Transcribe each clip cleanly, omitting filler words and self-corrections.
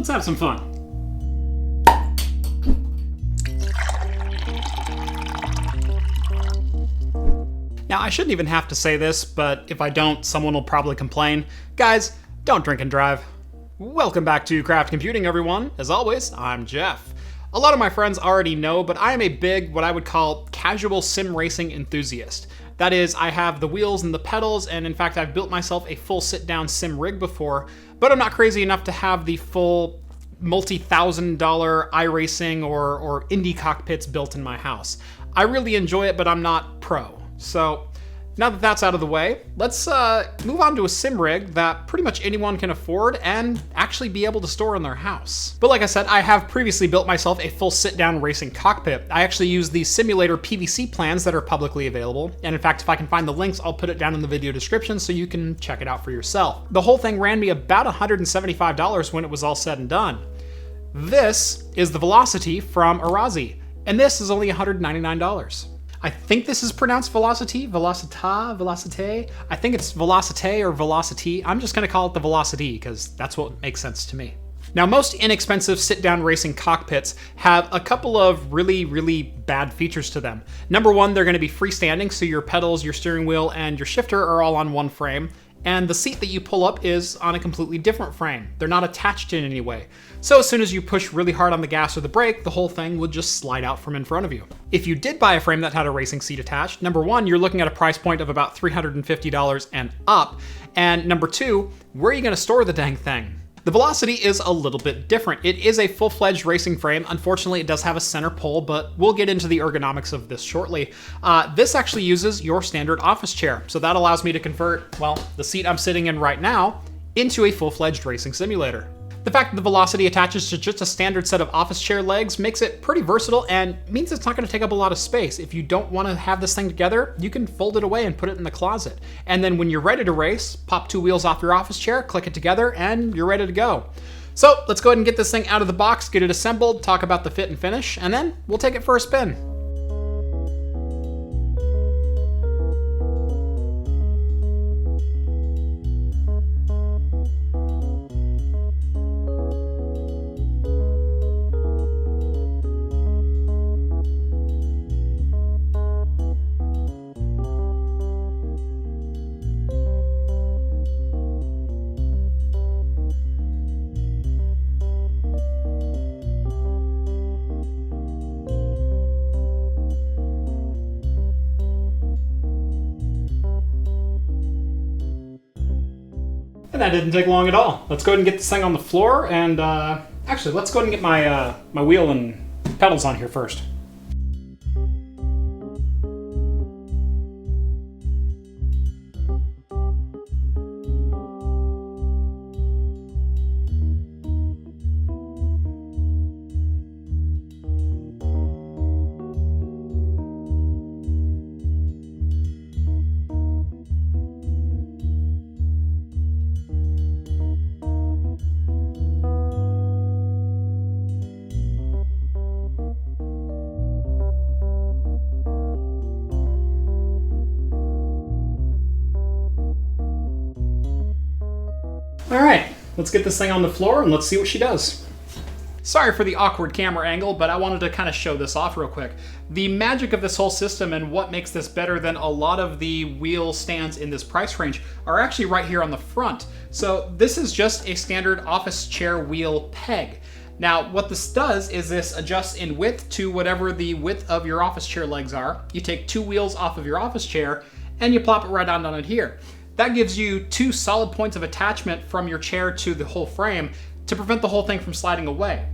Let's have some fun. Now, I shouldn't even have to say this, but if I don't, someone will probably complain. Guys, don't drink and drive. Welcome back to Craft Computing, everyone. As always, I'm Jeff. A lot of my friends already know, but I am a big, what I would call, casual sim racing enthusiast. That is, I have the wheels and the pedals, and in fact, I've built myself a full sit-down sim rig before, but I'm not crazy enough to have the full multi-$1,000 iRacing or Indy cockpits built in my house. I really enjoy it, but I'm not pro. So now that that's out of the way, let's move on to a sim rig that pretty much anyone can afford and actually be able to store in their house. But like I said, I have previously built myself a full sit-down racing cockpit. I actually use the simulator PVC plans that are publicly available, and in fact, if I can find the links, I'll put it down in the video description so you can check it out for yourself. The whole thing ran me about $175 when it was all said and done. This is the Velocity from Arozzi, and this is only $199. I think this is pronounced Velocity, Velocita, Velocite. I think it's Velocite or Velocity. I'm just gonna call it the Velocity because that's what makes sense to me. Now, most inexpensive sit-down racing cockpits have a couple of really bad features to them. Number one, they're gonna be freestanding, so your pedals, your steering wheel, and your shifter are all on one frame. And the seat that you pull up is on a completely different frame. They're not attached in any way. So as soon as you push really hard on the gas or the brake, the whole thing would just slide out from in front of you. If you did buy a frame that had a racing seat attached, number one, you're looking at a price point of about $350 and up. And number two, where are you gonna store the dang thing? The Velocity is a little bit different. It is a full-fledged racing frame. Unfortunately, it does have a center pole, but we'll get into the ergonomics of this shortly. This actually uses your standard office chair, so that allows me to convert, well, the seat I'm sitting in right now into a full-fledged racing simulator. The fact that the Velocity attaches to just a standard set of office chair legs makes it pretty versatile and means it's not going to take up a lot of space. If you don't want to have this thing together, you can fold it away and put it in the closet. And then when you're ready to race, pop two wheels off your office chair, click it together, and you're ready to go. So let's go ahead and get this thing out of the box, get it assembled, talk about the fit and finish, and then we'll take it for a spin. And that didn't take long at all. Let's go ahead and get this thing on the floor, and actually, let's go ahead and get my wheel and pedals on here first. All right, let's get this thing on the floor and let's see what she does. Sorry for the awkward camera angle, but I wanted to kind of show this off real quick. The magic of this whole system and what makes this better than a lot of the wheel stands in this price range are actually right here on the front. So this is just a standard office chair wheel peg. Now, what this does is this adjusts in width to whatever the width of your office chair legs are. You take two wheels off of your office chair and you plop it right on it here. That gives you two solid points of attachment from your chair to the whole frame to prevent the whole thing from sliding away.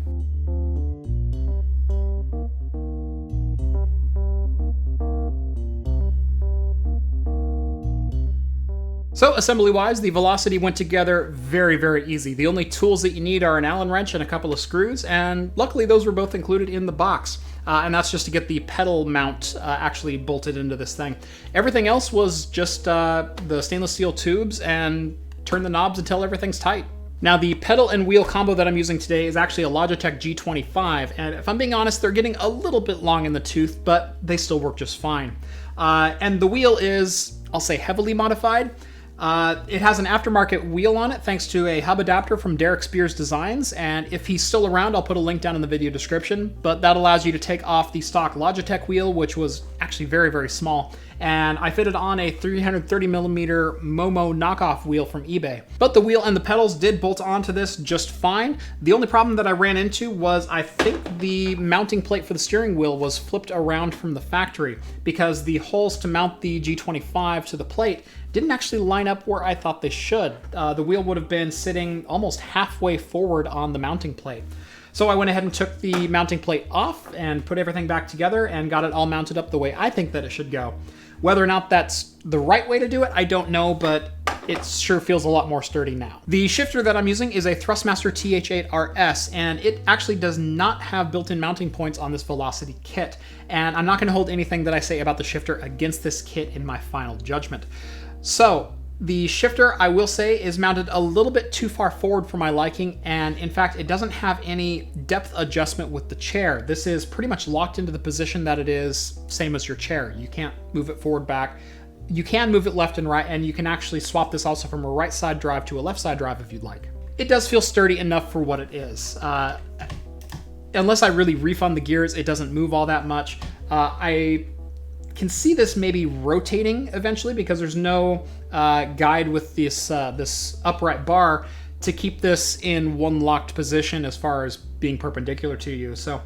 So assembly-wise, the Velocity went together very easy. The only tools that you need are an Allen wrench and a couple of screws, and luckily those were both included in the box. And that's just to get the pedal mount actually bolted into this thing. Everything else was just the stainless steel tubes and turn the knobs until everything's tight. Now the pedal and wheel combo that I'm using today is actually a Logitech G25, and if I'm being honest, they're getting a little bit long in the tooth, but they still work just fine. And the wheel is, I'll say, heavily modified. It has an aftermarket wheel on it thanks to a hub adapter from Derek Spears Designs, and if he's still around, I'll put a link down in the video description, but that allows you to take off the stock Logitech wheel, which was actually very, very small, and I fitted on a 330mm Momo knockoff wheel from eBay. But the wheel and the pedals did bolt onto this just fine. The only problem that I ran into was I think the mounting plate for the steering wheel was flipped around from the factory, because the holes to mount the G25 to the plate didn't actually line up where I thought they should. The wheel would have been sitting almost halfway forward on the mounting plate. So I went ahead and took the mounting plate off and put everything back together and got it all mounted up the way I think that it should go. Whether or not that's the right way to do it, I don't know, but it sure feels a lot more sturdy now. The shifter that I'm using is a Thrustmaster TH8RS, and it actually does not have built-in mounting points on this Velocity kit. And I'm not going to hold anything that I say about the shifter against this kit in my final judgment. So, the shifter, I will say, is mounted a little bit too far forward for my liking, and in fact, it doesn't have any depth adjustment with the chair. This is pretty much locked into the position that it is, same as your chair. You can't move it forward, back. You can move it left and right, and you can actually swap this also from a right side drive to a left side drive if you'd like. It does feel sturdy enough for what it is. Unless I really refund the gears, it doesn't move all that much. I can see this maybe rotating eventually because there's no guide with this upright bar to keep this in one locked position as far as being perpendicular to you. So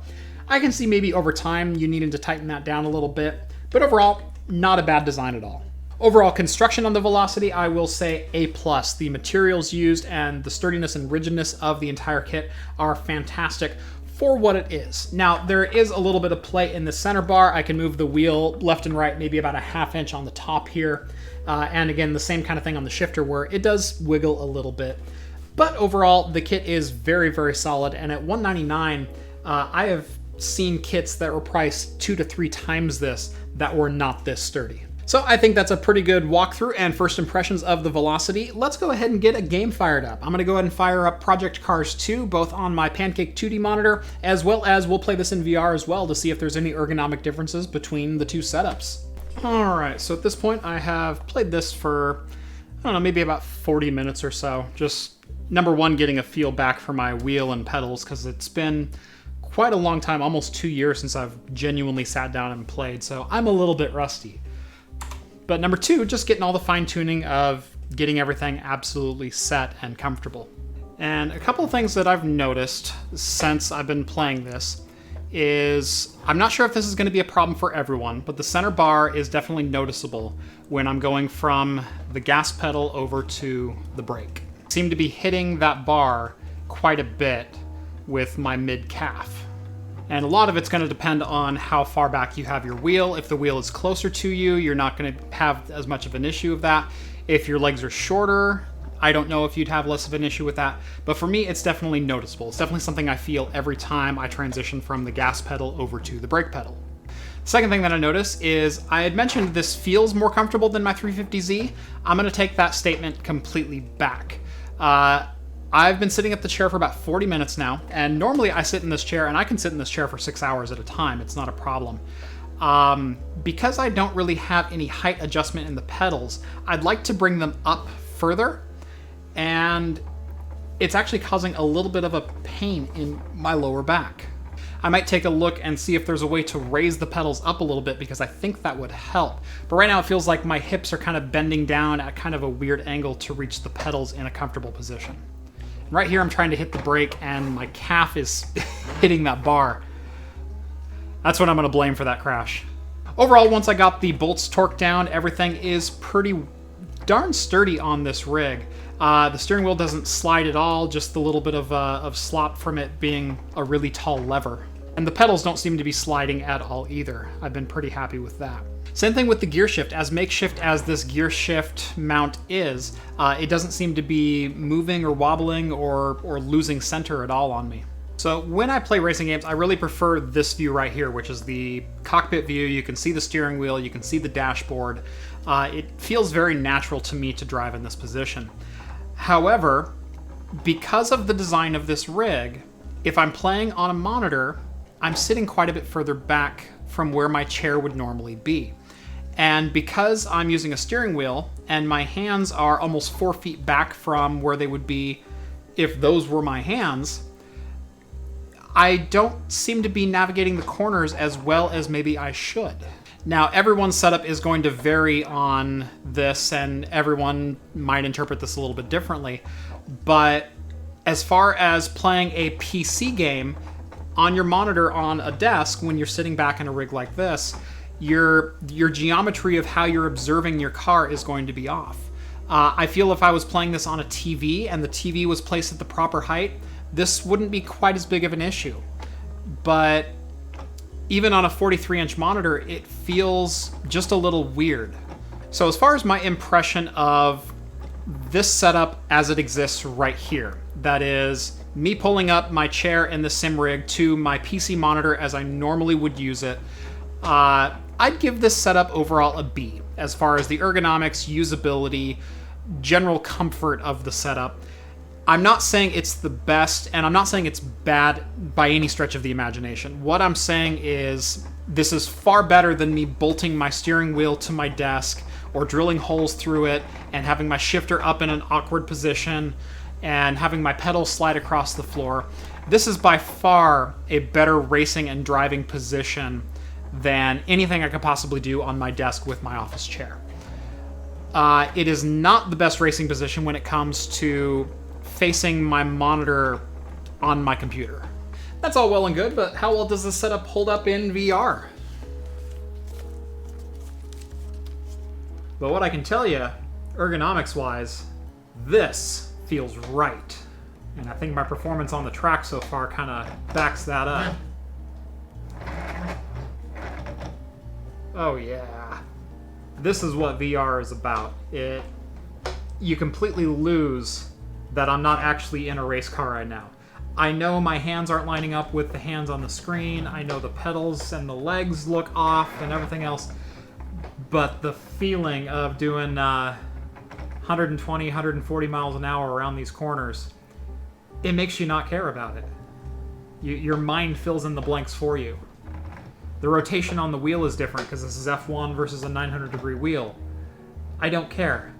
I can see maybe over time you needing to tighten that down a little bit, but overall, not a bad design at all. Overall construction on the Velocity, I will say A+. The materials used and the sturdiness and rigidness of the entire kit are fantastic for what it is. Now, there is a little bit of play in the center bar. I can move the wheel left and right, maybe about a ½ inch on the top here. And again, the same kind of thing on the shifter where it does wiggle a little bit. But overall, the kit is very, very solid. And at $199, I have seen kits that were priced 2 to 3 times this that were not this sturdy. So I think that's a pretty good walkthrough and first impressions of the Velocity. Let's go ahead and get a game fired up. I'm gonna go ahead and fire up Project Cars 2, both on my Pancake 2D monitor, as well as we'll play this in VR as well to see if there's any ergonomic differences between the two setups. All right, so at this point I have played this for, I don't know, maybe about 40 minutes or so. Just, number one, getting a feel back for my wheel and pedals, because it's been quite a long time, almost 2 years since I've genuinely sat down and played, so I'm a little bit rusty. But number two, just getting all the fine tuning of getting everything absolutely set and comfortable. And a couple of things that I've noticed since I've been playing this is, I'm not sure if this is going to be a problem for everyone, but the center bar is definitely noticeable when I'm going from the gas pedal over to the brake. I seem to be hitting that bar quite a bit with my mid-calf. And a lot of it's going to depend on how far back you have your wheel. If the wheel is closer to you, you're not going to have as much of an issue with that. If your legs are shorter, I don't know if you'd have less of an issue with that. But for me, it's definitely noticeable. It's definitely something I feel every time I transition from the gas pedal over to the brake pedal. Second thing that I notice is I had mentioned this feels more comfortable than my 350Z. I'm going to take that statement completely back. I've been sitting at the chair for about 40 minutes now, and normally I sit in this chair, and I can sit in this chair for 6 hours at a time. It's not a problem. Because I don't really have any height adjustment in the pedals, I'd like to bring them up further, and it's actually causing a little bit of a pain in my lower back. I might take a look and see if there's a way to raise the pedals up a little bit, because I think that would help. But right now it feels like my hips are kind of bending down at kind of a weird angle to reach the pedals in a comfortable position. Right here, I'm trying to hit the brake, and my calf is hitting that bar. That's what I'm going to blame for that crash. Overall, once I got the bolts torqued down, everything is pretty darn sturdy on this rig. The steering wheel doesn't slide at all, just a little bit of slop from it being a really tall lever. And the pedals don't seem to be sliding at all either. I've been pretty happy with that. Same thing with the gear shift. As makeshift as this gear shift mount is, it doesn't seem to be moving or wobbling or losing center at all on me. So when I play racing games, I really prefer this view right here, which is the cockpit view. You can see the steering wheel, you can see the dashboard. It feels very natural to me to drive in this position. However, because of the design of this rig, if I'm playing on a monitor, I'm sitting quite a bit further back from where my chair would normally be. And because I'm using a steering wheel and my hands are almost 4 feet back from where they would be if those were my hands, I don't seem to be navigating the corners as well as maybe I should. Now, everyone's setup is going to vary on this, and everyone might interpret this a little bit differently. But as far as playing a PC game on your monitor on a desk when you're sitting back in a rig like this, your geometry of how you're observing your car is going to be off. I feel if I was playing this on a TV and the TV was placed at the proper height, this wouldn't be quite as big of an issue. But even on a 43-inch monitor, it feels just a little weird. So as far as my impression of this setup as it exists right here, that is me pulling up my chair in the sim rig to my PC monitor as I normally would use it, I'd give this setup overall a B, as far as the ergonomics, usability, general comfort of the setup. I'm not saying it's the best, and I'm not saying it's bad by any stretch of the imagination. What I'm saying is this is far better than me bolting my steering wheel to my desk or drilling holes through it and having my shifter up in an awkward position and having my pedals slide across the floor. This is by far a better racing and driving position than anything I could possibly do on my desk with my office chair. It is not the best racing position when it comes to facing my monitor on my computer. That's all well and good, but how well does this setup hold up in VR? But what I can tell you, ergonomics-wise, this feels right. And I think my performance on the track so far kind of backs that up. Oh yeah. This is what VR is about. You completely lose that I'm not actually in a race car right now. I know my hands aren't lining up with the hands on the screen. I know the pedals and the legs look off and everything else. But the feeling of doing 120, 140 miles an hour around these corners, it makes you not care about it. Your mind fills in the blanks for you. The rotation on the wheel is different because this is F1 versus a 900-degree wheel. I don't care.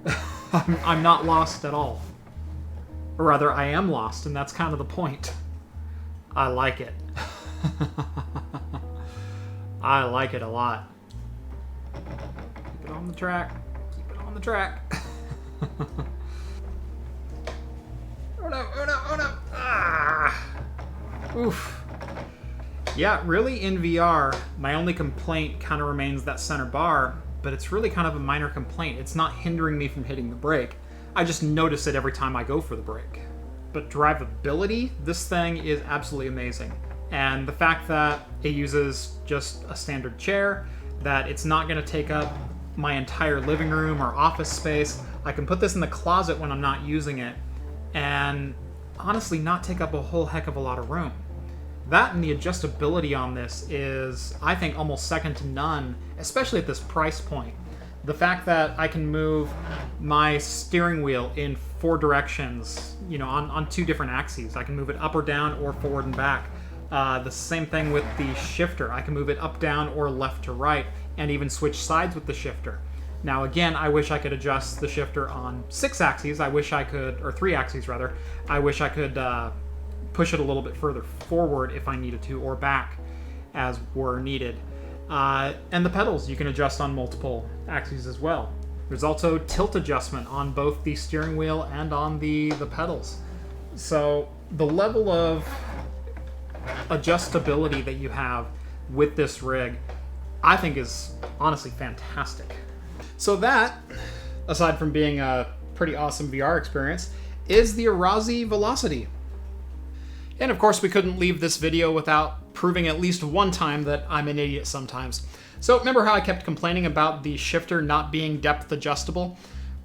I'm not lost at all. Or rather, I am lost, and that's kind of the point. I like it. I like it a lot. Keep it on the track. Keep it on the track. Oh no, oh no, oh no! Ah! Oof. Yeah, really in VR, my only complaint kind of remains that center bar, but it's really kind of a minor complaint. It's not hindering me from hitting the brake. I just notice it every time I go for the brake. But drivability, this thing is absolutely amazing. And the fact that it uses just a standard chair, that it's not going to take up my entire living room or office space. I can put this in the closet when I'm not using it, and honestly not take up a whole heck of a lot of room. That and the adjustability on this is, I think, almost second to none, especially at this price point. The fact that I can move my steering wheel in 4 directions, on 2 different axes. I can move it up or down or forward and back. The same thing with the shifter. I can move it up, down, or left to right, and even switch sides with the shifter. Now again, I wish I could adjust the shifter on 6 axes. Or 3 axes rather. I wish I could push it a little bit further forward if I needed to, or back as were needed. And the pedals you can adjust on multiple axes as well. There's also tilt adjustment on both the steering wheel and on the pedals. So the level of adjustability that you have with this rig, I think is honestly fantastic. So that, aside from being a pretty awesome VR experience, is the Arozzi Velocity. And of course we couldn't leave this video without proving at least one time that I'm an idiot sometimes. So remember how I kept complaining about the shifter not being depth adjustable?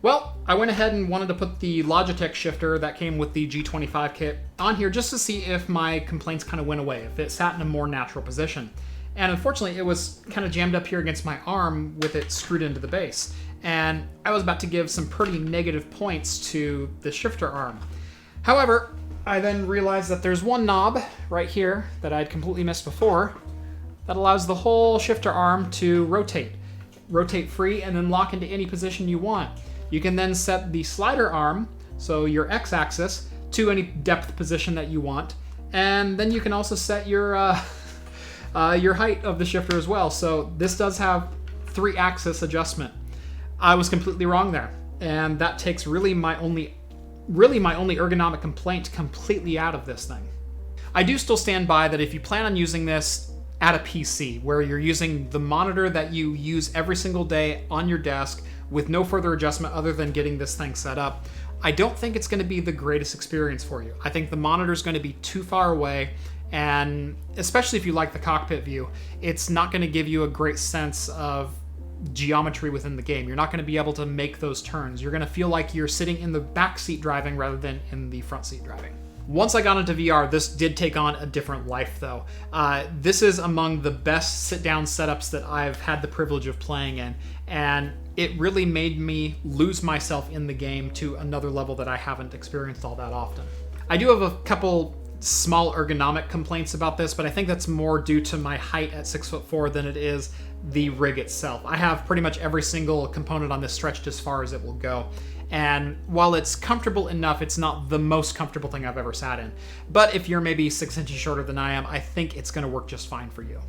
Well, I went ahead and wanted to put the Logitech shifter that came with the G25 kit on here just to see if my complaints kind of went away, if it sat in a more natural position. And unfortunately it was kind of jammed up here against my arm with it screwed into the base. And I was about to give some pretty negative points to the shifter arm. However, I then realized that there's one knob right here that I'd completely missed before that allows the whole shifter arm to rotate. rotate free and then lock into any position you want. You can then set the slider arm, so your x-axis, to any depth position that you want. And then you can also set your height of the shifter as well. So this does have 3-axis adjustment. I was completely wrong there. And that takes really my only ergonomic complaint completely out of this thing. I do still stand by that if you plan on using this at a PC, where you're using the monitor that you use every single day on your desk with no further adjustment other than getting this thing set up, I don't think it's going to be the greatest experience for you. I think the monitor is going to be too far away, and especially if you like the cockpit view, it's not going to give you a great sense of geometry within the game. You're not going to be able to make those turns. You're going to feel like you're sitting in the back seat driving rather than in the front seat driving. Once I got into VR, this did take on a different life, though. This is among the best sit-down setups that I've had the privilege of playing in, and it really made me lose myself in the game to another level that I haven't experienced all that often. I do have a couple small ergonomic complaints about this, but I think that's more due to my height at 6'4" than it is the rig itself. I have pretty much every single component on this stretched as far as it will go. And while it's comfortable enough, it's not the most comfortable thing I've ever sat in. But if you're maybe 6 inches shorter than I am, I think it's going to work just fine for you.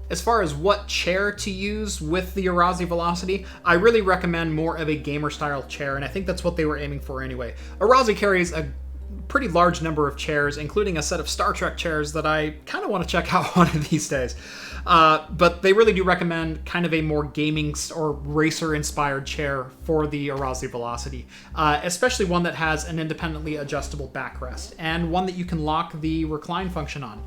As far as what chair to use with the Arozzi Velocity, I really recommend more of a gamer-style chair, and I think that's what they were aiming for anyway. Arozzi carries a pretty large number of chairs, including a set of Star Trek chairs that I kind of want to check out one of these days. But they really do recommend kind of a more gaming or racer-inspired chair for the Arozzi Velocity, especially one that has an independently adjustable backrest and one that you can lock the recline function on.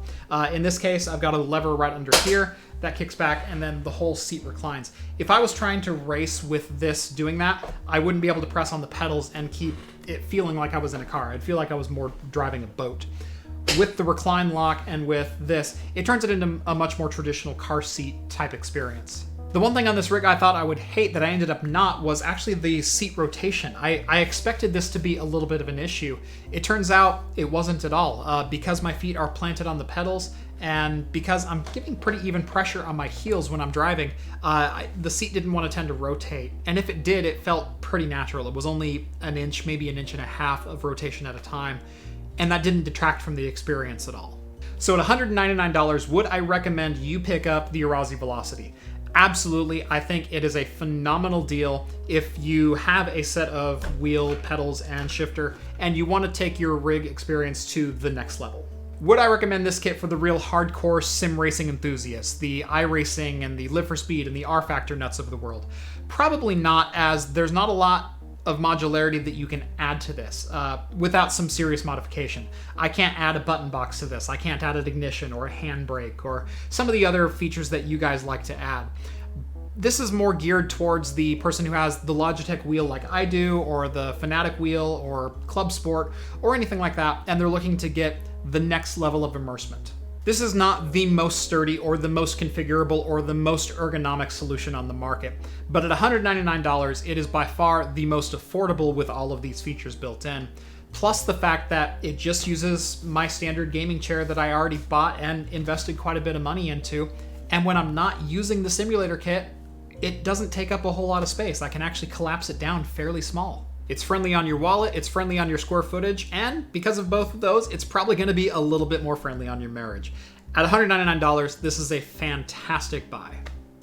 In this case, I've got a lever right under here that kicks back, and then the whole seat reclines. If I was trying to race with this doing that, I wouldn't be able to press on the pedals and keep it feeling like I was in a car. I'd feel like I was more driving a boat. With the recline lock and with this, it turns it into a much more traditional car seat type experience. The one thing on this rig I thought I would hate that I ended up not was actually the seat rotation. I expected this to be a little bit of an issue. It turns out it wasn't at all. Because my feet are planted on the pedals, and because I'm giving pretty even pressure on my heels when I'm driving, the seat didn't want to tend to rotate. And if it did, it felt pretty natural. It was only an inch, maybe an inch and a half of rotation at a time, and that didn't detract from the experience at all. So at $199, would I recommend you pick up the Arozzi Velocity? Absolutely. I think it is a phenomenal deal if you have a set of wheel, pedals, and shifter, and you want to take your rig experience to the next level. Would I recommend this kit for the real hardcore sim racing enthusiasts, the iRacing and the Live for Speed and the R-Factor nuts of the world? Probably not, as there's not a lot of modularity that you can add to this without some serious modification. I can't add a button box to this. I can't add an ignition or a handbrake or some of the other features that you guys like to add. This is more geared towards the person who has the Logitech wheel like I do, or the Fanatic wheel, or Club Sport, or anything like that, and they're looking to get the next level of immersement. This is not the most sturdy or the most configurable or the most ergonomic solution on the market, but at $199, it is by far the most affordable with all of these features built in. Plus the fact that it just uses my standard gaming chair that I already bought and invested quite a bit of money into, and when I'm not using the simulator kit, it doesn't take up a whole lot of space. I can actually collapse it down fairly small. It's friendly on your wallet, it's friendly on your square footage, and because of both of those, it's probably going to be a little bit more friendly on your marriage. At $199, this is a fantastic buy.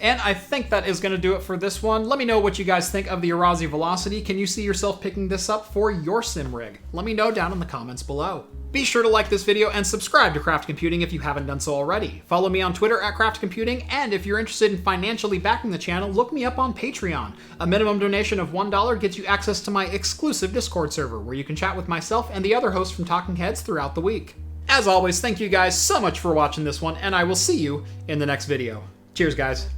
And I think that is going to do it for this one. Let me know what you guys think of the Arozzi Velocity. Can you see yourself picking this up for your sim rig? Let me know down in the comments below. Be sure to like this video and subscribe to Craft Computing if you haven't done so already. Follow me on Twitter at Craft Computing, and if you're interested in financially backing the channel, look me up on Patreon. A minimum donation of $1 gets you access to my exclusive Discord server, where you can chat with myself and the other hosts from Talking Heads throughout the week. As always, thank you guys so much for watching this one, and I will see you in the next video. Cheers, guys.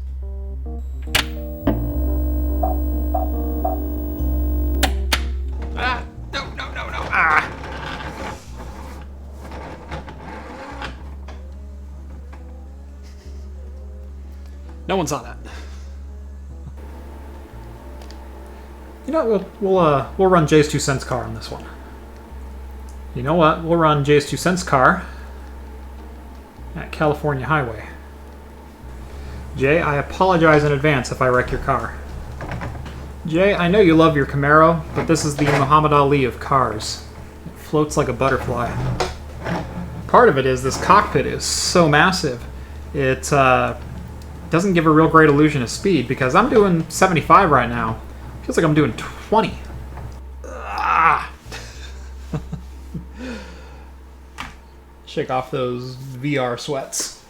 No one saw that. You know what? We'll run Jay's 2 cents car on this one. You know what? We'll run Jay's 2 cents car at California Highway. Jay, I apologize in advance if I wreck your car. Jay, I know you love your Camaro, but this is the Muhammad Ali of cars. It floats like a butterfly. Part of it is this cockpit is so massive. It doesn't give a real great illusion of speed because I'm doing 75 right now. Feels like I'm doing 20. Ah. Shake off those VR sweats.